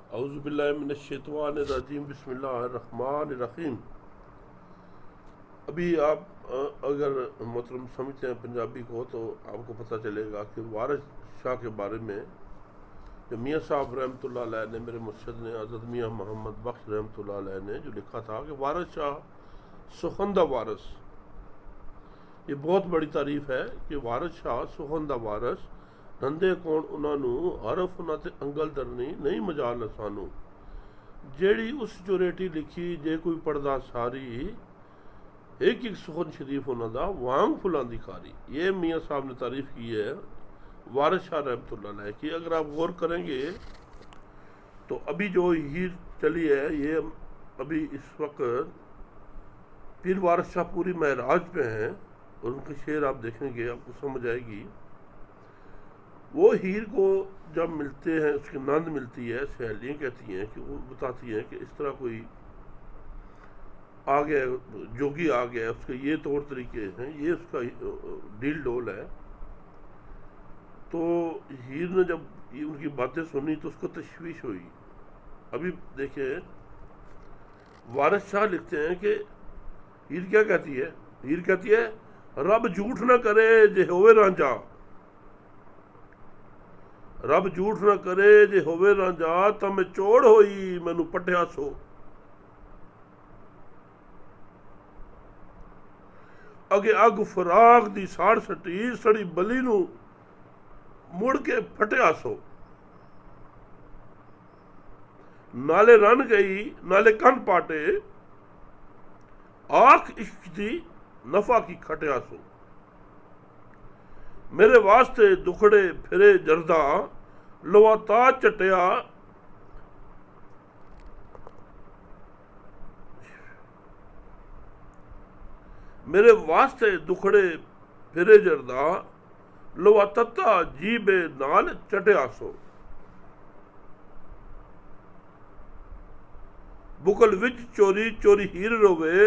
औज़ुबिल्लाहिमिनश्शैतानिर्रजीम बिस्मिल्लाहिर्रहमानिर्रहीम। अभी आप अगर मोहतरम समझते हैं पंजाबी को तो आपको पता चलेगा कि वारिस शाह के बारे में जो मियाँ साहब रहमतुल्लाह अलैह ने, मेरे मुर्शद ने, हज़रत मियाँ मोहम्मद बख्श रहमतुल्लाह अलैह ने जो लिखा था कि वारिस शाह सुखंदा वारिस, ये बहुत बड़ी तारीफ है कि वारिस शाह सुखंदा वारिस धंधे कौन उन्होंने हरफ उन्हों ते अंगल धरनी नहीं मजाल सानू, जेड़ी उस चोरेटी लिखी जे कोई पढ़दा सारी, एक एक सुखन शरीफ उन्होंने वांग फुलांदी खारी। ये मियाँ साहब ने तारीफ की है वारिस शाह रहमतुल्लाह अलैह की। अगर आप गौर करेंगे तो अभी जो हीर चली है ये अभी इस वक्त पीर वारिस शाह पूरी महराज पे हैं और उनके शेर आप देखेंगे आपको समझ आएगी। वो हीर को जब मिलते हैं उसकी नंद मिलती है, सहेलियाँ कहती हैं कि वो बताती हैं कि इस तरह कोई आ गया, जोगी आ गया, उसके ये तौर तरीके हैं, ये उसका डील डोल है। तो हीर ने जब ये उनकी बातें सुनी तो उसको तशवीश हुई। अभी देखिए वारिस शाह लिखते हैं कि हीर क्या कहती है, हीर कहती है रब झूठ ना करे जे होवे रांझा, रब झूठ ना करे जे होवे रांझा, तां मैं चोड़ होई मैनू पटिया सो। अगे अग फराग दी साड़ सटी, सड़ी बली नू मुड़ के फटिया सो। नाले रन गई नाले कन पाटे, आख इश्क दी नफा की खटिया सो। मेरे वास्ते दुखड़े फिरे जरदा, लवाता चटिया मेरे वास्ते दुखड़े फिरे जरदा, लवाता जीबे नाल चटिया सो। बुकल विच चोरी चोरी हीर रोवे,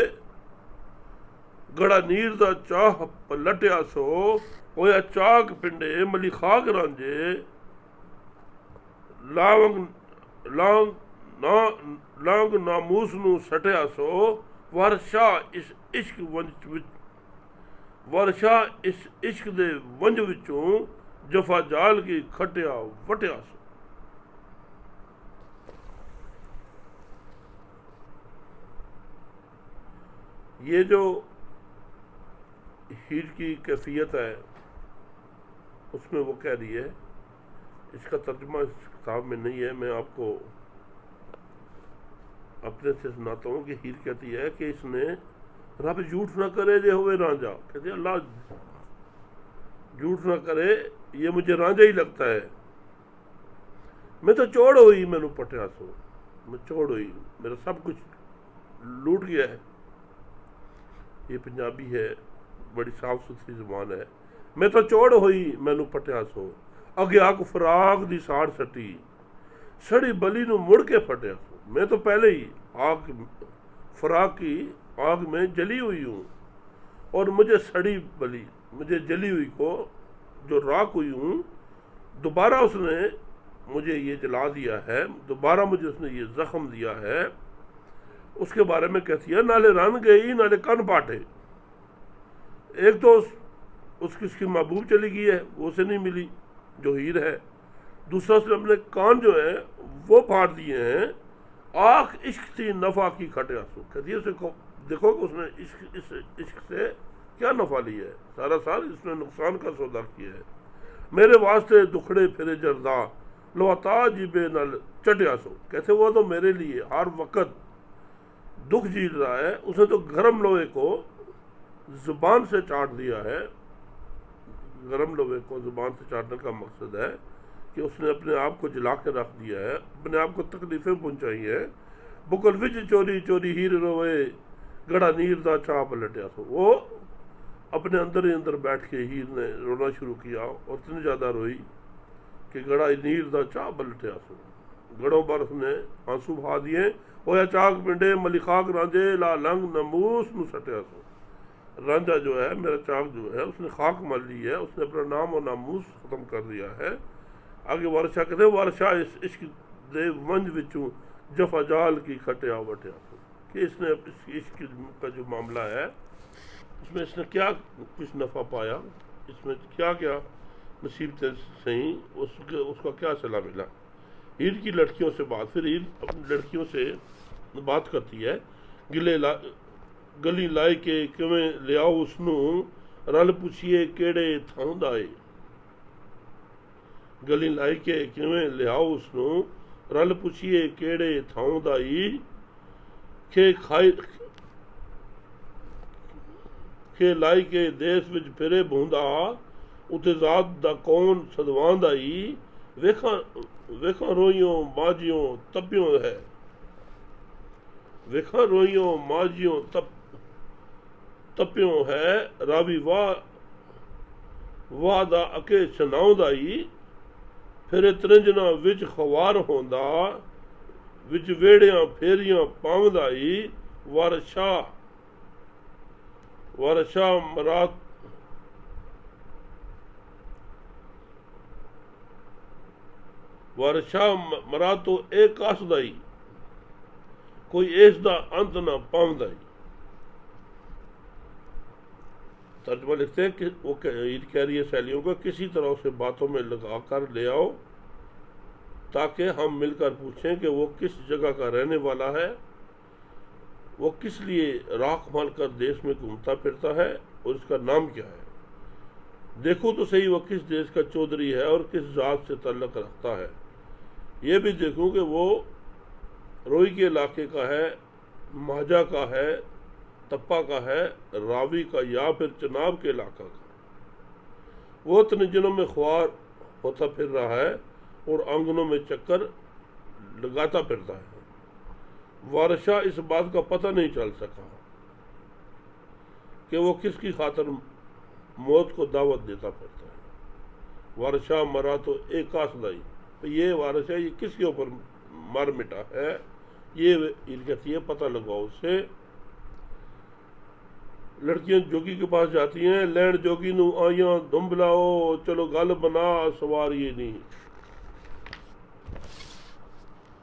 गड़ा नीर दा चाह पलटिया सो। होया चाक पिंडे मली खाक रांझे, लांग नामूस नू सटिया सो। वारशा इस इश्क वंज वारशा इस इश्क दे वंज विचों, जफा जाल की खटिया वटिया सो। ये जो हीर की कैफियत है उसमें वो कह रही है, इसका तर्जुमा इस किताब में नहीं है, मैं आपको अपने से सुनाता हूँ कि हीर कहती है कि इसने रब झूठ ना करे जे हुए रांझा, कहते हैं अल्लाह झूठ ना करे ये मुझे रांझा ही लगता है। मैं तो चोड़ हुई मैनू पटिया सो, मैं चोड़ हुई मेरा सब कुछ लूट गया है। ये पंजाबी है, बड़ी साफ सुथरी जुबान है। मैं तो चोड़ हुई मैनू पटिया सो, अगे आग फराग दी साड़ सटी, सड़ी बली नू मुड़ के फटिया सो। मैं तो पहले ही आग फराग की आग में जली हुई हूँ और मुझे सड़ी बली, मुझे जली हुई को जो राख हुई हूँ, दोबारा उसने मुझे ये जला दिया है, दोबारा मुझे उसने ये जख्म दिया है। उसके बारे में कहती है नाले रन गई नाले कन पाटे। एक तो उसकी महबूब चली गई है, वो उसे नहीं मिली जो हीर है। दूसरा उसने अपने कान जो है वो फाड़ दिए हैं। आख इश्क थी नफा की खटिया सो, कहती है उसे देखो कि उसने इस इश्क से क्या नफा लिया है, सारा साल इसने नुकसान का सौदा किया है। मेरे वास्ते दुखड़े फिरे जरदा, लवाता जीबे नल चटिया सो, कहते वो तो मेरे लिए हर वक्त दुख झील रहा है, उसने तो गर्म लोहे को जुबान से चाट दिया है। गर्म लोहे को जुबान से चाटने का मकसद है कि उसने अपने आप को जला के रख दिया है, अपने आप को तकलीफें पहुंचाई है। बुकल विच चोरी चोरी हीर रोवे, गड़ा नीर दा चाह पलटिया सो। वो अपने अंदर ही अंदर बैठ के हीर ने रोना शुरू किया और इतनी ज़्यादा रोई कि गड़ा नीर दा चाह पलटिया सो। गड़ों पर उसने आंसू बहा दिए। होया चाक पिंडे मलिखाक रांझे, ला लंग नमूस नू सटिया सो। रांझा जो है मेरा चाक जो है उसने खाक मल ली है, उसने अपना नाम और नामूस ख़त्म कर दिया है। आगे वारशा कहते हैं वारशा इस इश्क दे वंज विचों जफा जाल की खटिया वटिया। कि इसने इश्क का जो मामला है इसमें इसने क्या कुछ नफ़ा पाया, इसमें क्या क्या मुसीबतें सही, उसका क्या सला मिला। हीर की लड़कियों से बात, फिर हीर अपनी लड़कियों से बात करती है। गली लाए के किवें लियाओ उसनू, रल पुछिए केड़े थां दा ए। गली लाई के किवें लियाओ उसनू, रल पुछिए केड़े थां दा ई। के लाई के देश विच फिरे भूंदा, उते जात दा कौन सदवांदा ई। वेखा रोइयों माजियों तपियों है, वेखा रोइयों माजियों तपियों है। रावी वाह दा अके छनाउंदा ई। फिर त्रिंजना विच खवार होंदा, विच वेड़ियां फेरियां पावंदा ई। वारशाह मरातो ए कासदा ई, कोई इस दा अंत ना पावंदा ई। तर्जमा लिखते हैं कि वो कह रही है सहेलियों को, किसी तरह उसे बातों में लगा कर ले आओ ताकि हम मिलकर पूछें कि वो किस जगह का रहने वाला है, वो किस लिए राख माल कर देश में घूमता फिरता है और उसका नाम क्या है। देखो तो सही वो किस देश का चौधरी है और किस जात से तल्लक रखता है। ये भी देखूं कि वो रोई के इलाके का है, माजा का है, तप्पा का है, रावी का या फिर चनाब के इलाका का। वो तनजनों में ख्वार होता फिर रहा है और आंगनों में चक्कर लगाता फिरता है। वारशा इस बात का पता नहीं चल सका कि वो किसकी खातर मौत को दावत देता फिरता है। वारशा मरा तो एक कासदाई, ये वारशा ये किसके ऊपर मर मिटा है, ये कहती है पता लगाओ उससे। लड़कियां जोगी के पास जाती हैं, लैंड जोगी नू आइयां दुम्बलाओ, चलो गल बना सवार ये नहीं।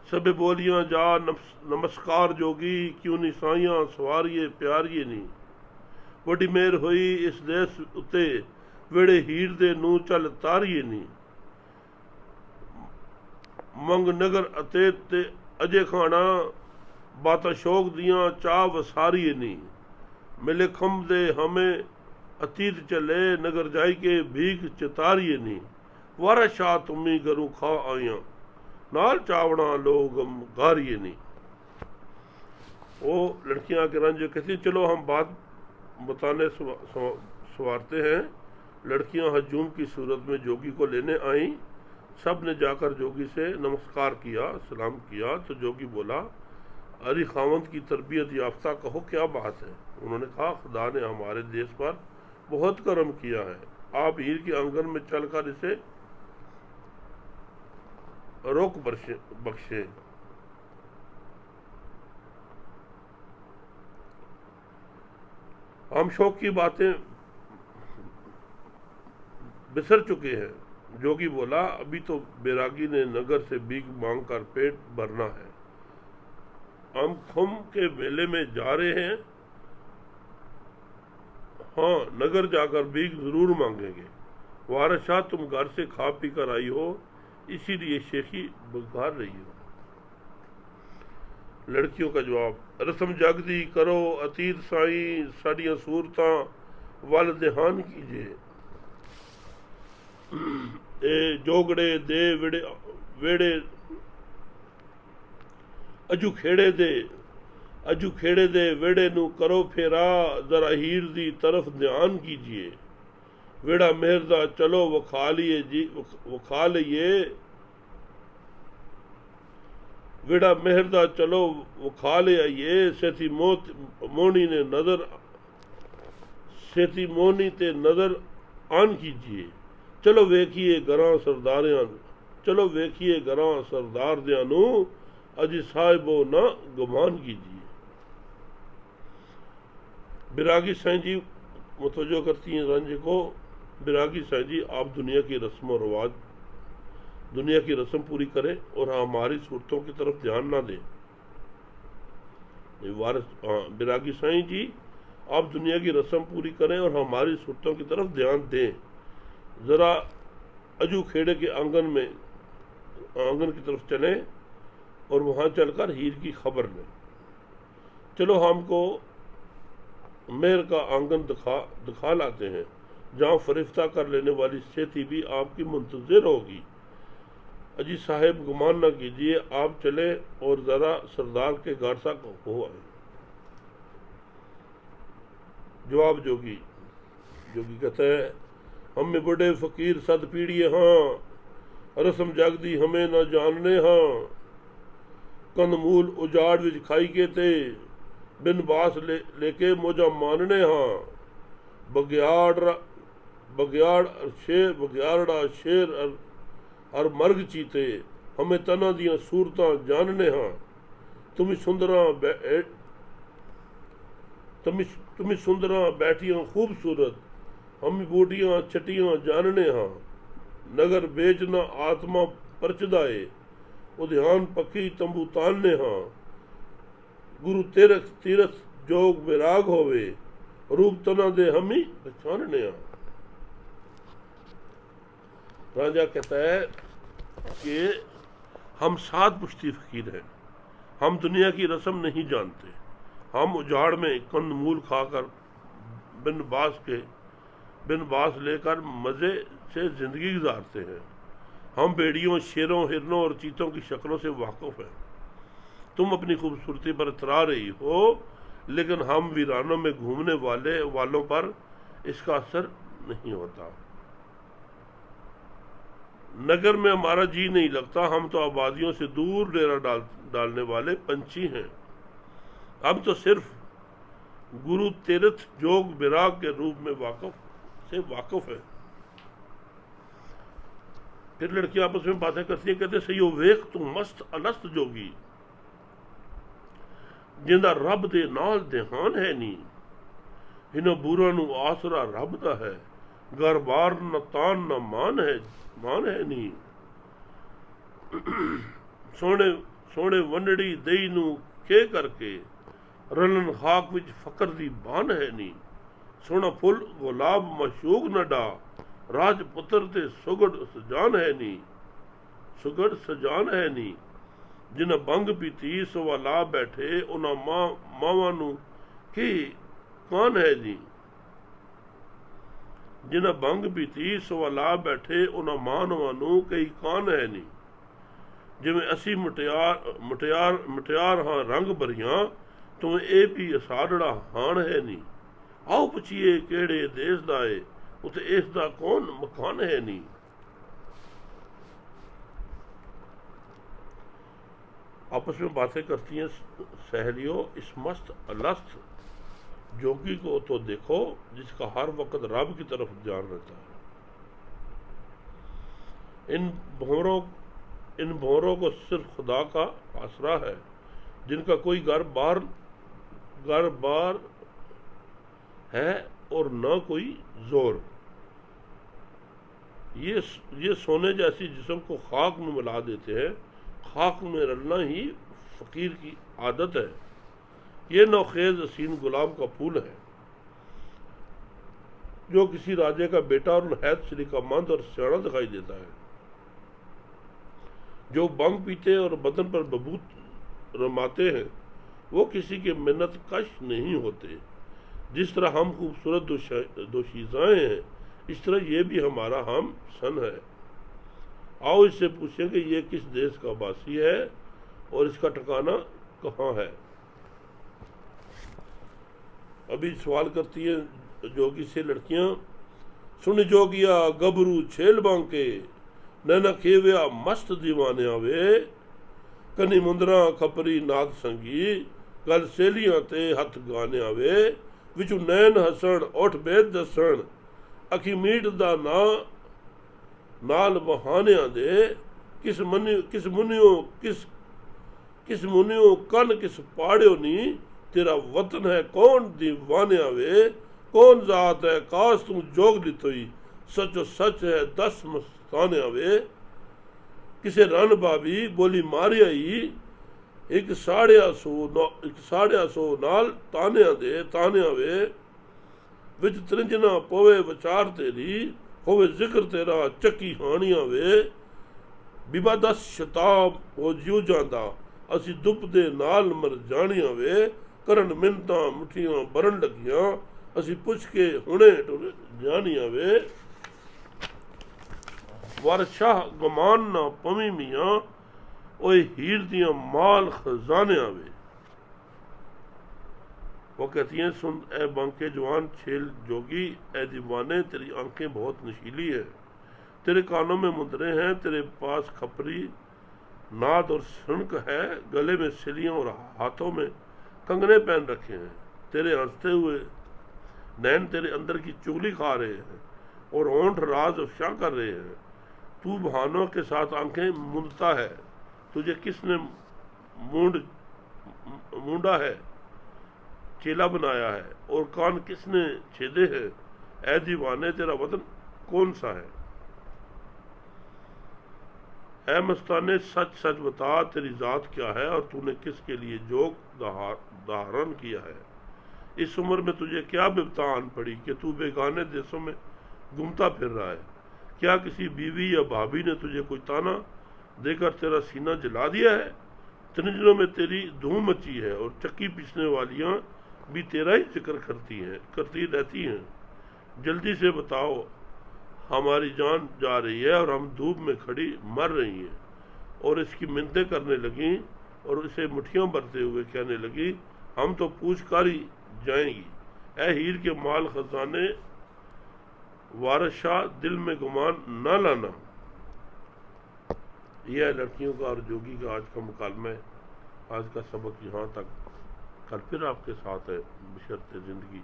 सबे बोलियां जा नमस्कार जोगी, क्यों नहीं साइयां सवारिए प्यारिए नहीं। वड्डी मेहर होई इस देश उत्ते, वेड़े हीर दे नू चल तारिए नहीं। मंग नगर अते ते अजे खाना, बातां शौक दियां चाह वसारिए नहीं। मिले खम दे हमें अतीत चले, नगर जाई के भीख चितारिए नहीं। वारा शाह तुम्ही गरू खा आइयां, नाल चावड़ा लोग गारिए नहीं। वो लड़कियां के रंज कहती चलो हम बात बताने सवारते हैं। लड़कियां हजूम की सूरत में जोगी को लेने आई। सब ने जाकर जोगी से नमस्कार किया, सलाम किया। तो जोगी बोला, अरे खावंद की तरबियत याफ्ता कहो क्या बात है। उन्होंने कहा, खुदा ने हमारे देश पर बहुत करम किया है, आप हीर के आंगन में चलकर इसे रोक बख्शे। हम शौक की बातें बिसर चुके हैं। जोगी बोला, अभी तो बैरागी ने नगर से भीख मांग कर पेट भरना है, हम खुम के मेले में जा रहे हैं। हाँ, नगर जाकर भीख जरूर मांगेंगे। वारशाह तुम घर से खा पी कर आई हो, इसीलिए शेखी बुखार रही हो। लड़कियों का जवाब, रस्म जगदी करो अतीत साई, साड़ियां सूरतां वल ध्यान कीजिए। ए जोगड़े दे वेड़े अजू खेड़े दे वेड़े नू करो फेरा, जरा हीर दी तरफ ध्यान कीजिए। वेड़ा मेहर दा चलो वखा लइए, वेड़ा मेहर दा चलो वखा ले आइए। सेठी मोहनी ते नजर आन कीजिए। चलो वेखिए गरां सरदार दियां नू, अजी साहिबो ना गुमान कीजिए। बिरागी साईं जी मुतवज्जो करती हैं रंज को। बिरागी साईं जी, आप दुनिया की रस्म और रवाज दुनिया की रस्म पूरी करें और हमारी सूरतों की तरफ ध्यान ना दें। वारिस बिरागी साईं जी, आप दुनिया की रस्म पूरी करें और हमारी सूरतों की तरफ ध्यान दें। ज़रा अजू खेड़े के आंगन की तरफ चलें और वहाँ चलकर हीर की खबर लें। चलो हमको मेहर का आंगन दिखा लाते हैं, जहाँ फरिश्ता कर लेने वाली सेठी भी आपकी मुंतज़िर होगी। अजी साहेब गुमान न कीजिए, आप चले और ज़रा सरदार के घर तक हो आए। जवाब जोगी कहता है, हम में बड़े फ़कीर सद पीड़िए हाँ, रस्म जगदी हमें न जानने हाँ। कंदमूल उजाड़ विच खाई के थे, बिन बास लेके मोजा मानने हाँ। बग्याड़ा शेर अर मर्ग चीते, हमें तना दियां सूरतां जानने हाँ। तुम सुंदरा बैठियां खूबसूरत, हम बूढ़ियां छटियां जानने हाँ। नगर बेचना आत्मा परचदाए, उद्यान पक्की तंबू तानने हाँ। गुरु तीरथ जोग विराग होवे, रूप तना दे हमी पहचानने हाँ। राजा कहता है कि हम 7 पुश्ती फकीर हैं, हम दुनिया की रस्म नहीं जानते, हम उजाड़ में कंदमूल खाकर बिन बास लेकर मज़े से ज़िंदगी गुजारते हैं। हम बेड़ियों, शेरों, हिरनों और चीतों की शक्लों से वाकिफ़ हैं। तुम अपनी खूबसूरती पर इतरा रही हो, लेकिन हम वीरानों में घूमने वालों पर इसका असर नहीं होता। नगर में हमारा जी नहीं लगता, हम तो आबादियों से दूर डेरा डालने वाले पंछी हैं। हम तो सिर्फ गुरु तीर्थ जोग विराग के रूप में वाकिफ है। फिर लड़कियां आपस में बातें करती हैं, कहते सही वेख तू मस्त अलस्त जोगी, जिंदा रब दे नाल ध्यान है नी। इन्हों बूरा नू आसरा रब दा है, घर बार न तान न मान है नी। सोने वंडड़ी दई नू के करके, रलन खाक विच फकर दी बान है नी। सोना फुल गुलाब मशूक न डा, राज पुत्र ते सुगड़ सजान है नी। जिन्हें बंग पीती सवाला बैठे, उन्हां मावां नू की कान है नी। जिन्हें बंग पीती सवाला बैठे, उन्हां मावां नू कई कान है नी। जिवें असी मुटियार हाँ रंग भरियां, तुम ए भी असाड़ड़ा हान है नी। आओ पुछिए केड़े देश दा है, उते इस दा कौन मकान है नी। आपस में बातें करती हैं सहेलियों, इस मस्त अलस्त जोगी को तो देखो, जिसका हर वक्त रब की तरफ ध्यान रहता है। इन भौरों को सिर्फ खुदा का आसरा है, जिनका कोई घर बार है और न कोई जोर। ये सोने जैसी जिस्म को खाक में मिला देते हैं, खाक में रलना ही फकीर की आदत है। ये नौखेज हसीन गुलाब का फूल है, जो किसी राजे का बेटा और नहायत श्रीकामंद और सियाना दिखाई देता है। जो बंग पीते और बदन पर बबूत रमाते हैं, वो किसी के मिन्नत कश नहीं होते। जिस तरह हम खूबसूरत दोशीज़ाएं हैं, इस तरह ये भी हमारा हम सन है। आओ इससे पूछें कि ये किस देश का वासी है और इसका ठिकाना कहाँ है। अभी सवाल करती है जोगी से लड़कियां, सुन जोगिया गबरू छेल बांके, नैना खेव्या मस्त दीवाने आवे। कनी मुंदरा खपरी नाद संगी, गल सहेलियां ते हथ गाने आवे। विचू नैन हसन उठ बेद दसन, अखी मीट दा ना नाल बहानियां दे। किस मुनियो कन किस पाड़ियो नी, तेरा वतन है कौन दीवानिया वे। कौन जात है काश तू जोग लितोई, सचो सच है 10 मस्तानिया वे। किसे रन भाभी बोली मारिया ही एक 150 नाल तानिया वे विच त्रिंजना पवे विचार तेरी होवे जिक्र तेरा चक्की हानिया वे बिबा 10 शताब हो जियो जांदा असी दुप दे नाल मर जानिया वे करन मिन्नतां मुठियां बरन लगियां असी पुछ के हुणे टुर जानिया वे वार शाह गमान ना पवी मियां ओए हीर दियां माल खजाने आवे। वो कहती हैं सुन ए बांके जवान छेल जोगी ए दीवाने तेरी आंखें बहुत नशीली है, तेरे कानों में मुद्रे हैं, तेरे पास खपरी नाद और सुनक है, गले में सिलियां और हाथों में कंगने पहन रखे हैं, तेरे हंसते हुए नैन तेरे अंदर की चुगली खा रहे हैं और होंठ राज अफशा कर रहे हैं। तू बहानों के साथ आंखें मूंदता है, तुझे किसने मूंडा है, चेला बनाया है और कान किसने छेदे हैं। ऐ दीवाने तेरा वतन कौन सा है। ऐ मस्ताने सच सच बता तेरी जात क्या है और तूने किसके लिए जोग धारण किया है। इस उम्र में तुझे क्या बिपता आन पड़ी कि तू बेगाने देशों में घूमता फिर रहा है। क्या किसी बीवी या भाभी ने तुझे कोई ताना देकर तेरा सीना जला दिया है। त्रिंजनों में तेरी धूम मची है और चक्की पीसने वालियां भी तेरा ही जिक्र करती रहती हैं। जल्दी से बताओ हमारी जान जा रही है और हम धूप में खड़ी मर रही हैं। और इसकी मिन्नतें करने लगी और इसे मुट्ठियां भरते हुए कहने लगी हम तो पूछ कर ही जाएंगी। ऐ हीर के माल खजाने वारिस शाह दिल में गुमान न लाना। यह लड़कियों का और जोगी का आज का मुकालमा है। आज का सबक यहाँ तक, कल फिर आपके साथ है बशर्ते ज़िंदगी।